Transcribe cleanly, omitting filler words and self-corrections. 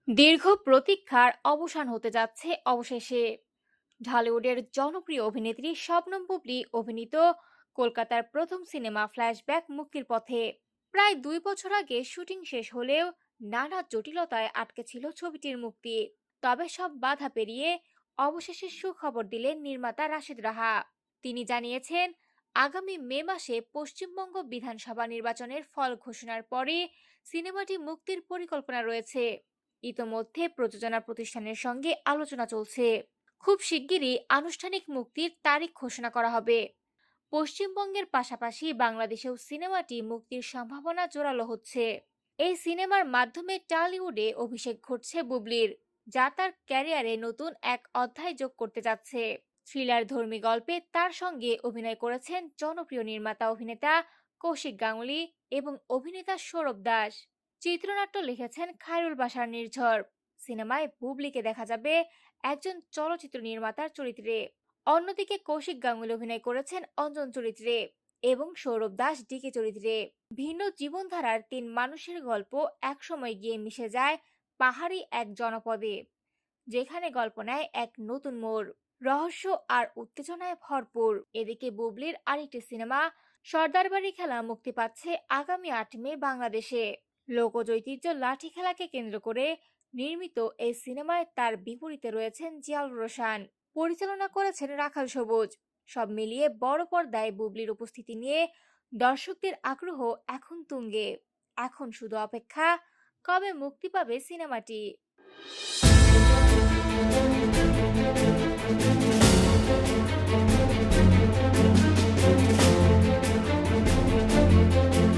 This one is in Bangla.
দীর্ঘ প্রতীক্ষার অবসান হতে যাচ্ছে অবশেষে। ঢালিউডের জনপ্রিয় অভিনেত্রী শবনম বুবলি অভিনীত কলকাতার প্রথম সিনেমা ফ্ল্যাশব্যাক মুক্তির পথে। প্রায় 2 বছর আগে শুটিং শেষ হলেও নানা জটিলতায় আটকে ছিল ছবিটির মুক্তি। তবে সব বাধা পেরিয়ে অবশেষে সুখবর দিলেন নির্মাতা রাশেদ রাহা। তিনি জানিয়েছেন, আগামী মে মাসে পশ্চিমবঙ্গ বিধানসভা নির্বাচনের ফল ঘোষণার পরে সিনেমাটি মুক্তির পরিকল্পনা রয়েছে। ইতোমধ্যে প্রযোজনা প্রতিষ্ঠানের সঙ্গে আলোচনা চলছে। খুব শিগগিরই আনুষ্ঠানিক মুক্তির তারিখ ঘোষণা করা হবে। পশ্চিমবঙ্গের পাশাপাশি বাংলাদেশেও সিনেমাটি মুক্তির সম্ভাবনা জোরালো হচ্ছে। এই সিনেমার মাধ্যমে টলিউডে অভিষেক ঘটছে বুবলির, যা তার ক্যারিয়ারে নতুন এক অধ্যায় যোগ করতে যাচ্ছে। থ্রিলার ধর্মী গল্পে তার সঙ্গে অভিনয় করেছেন জনপ্রিয় নির্মাতা অভিনেতা কৌশিক গাঙ্গুলি এবং অভিনেতা সৌরভ দাস। চিত্রনাট্য লিখেছেন খায়রুল বাশার নির্ঝর। সিনেমায় বুবলিকে দেখা যাবে একজন চলচ্চিত্র নির্মাতার চরিত্রে। অন্যদিকে কৌশিক গাঙ্গুলি অভিনয় করেছেন অঞ্জন চরিত্রে এবং সৌরভ দাস ডিকে চরিত্রে। ভিন্ন জীবনধারার 3 মানুষের গল্প একসময় গিয়ে মিশে যায় পাহাড়ি এক জনপদে, যেখানে গল্প নেয় এক নতুন মোড়। রহস্য আর উত্তেজনায় ভরপুর। এদিকে বুবলির আরেকটি সিনেমা সর্দার বাড়ি খেলা মুক্তি পাচ্ছে আগামী 8 মে বাংলাদেশে। লোকজ ঐতিহ্য লাঠি খেলাকে কেন্দ্র করে নির্মিত এই সিনেমায় তার বিপরীতে রয়েছেন জিয়াউর রোশান। পরিচালনা করেছেন রাখাল সবুজ। সব মিলিয়ে বড় পর্দায় বুবলির উপস্থিতি নিয়ে দর্শকদের আগ্রহ এখন তুঙ্গে। এখন শুধু অপেক্ষা, কবে মুক্তি পাবে সিনেমাটি।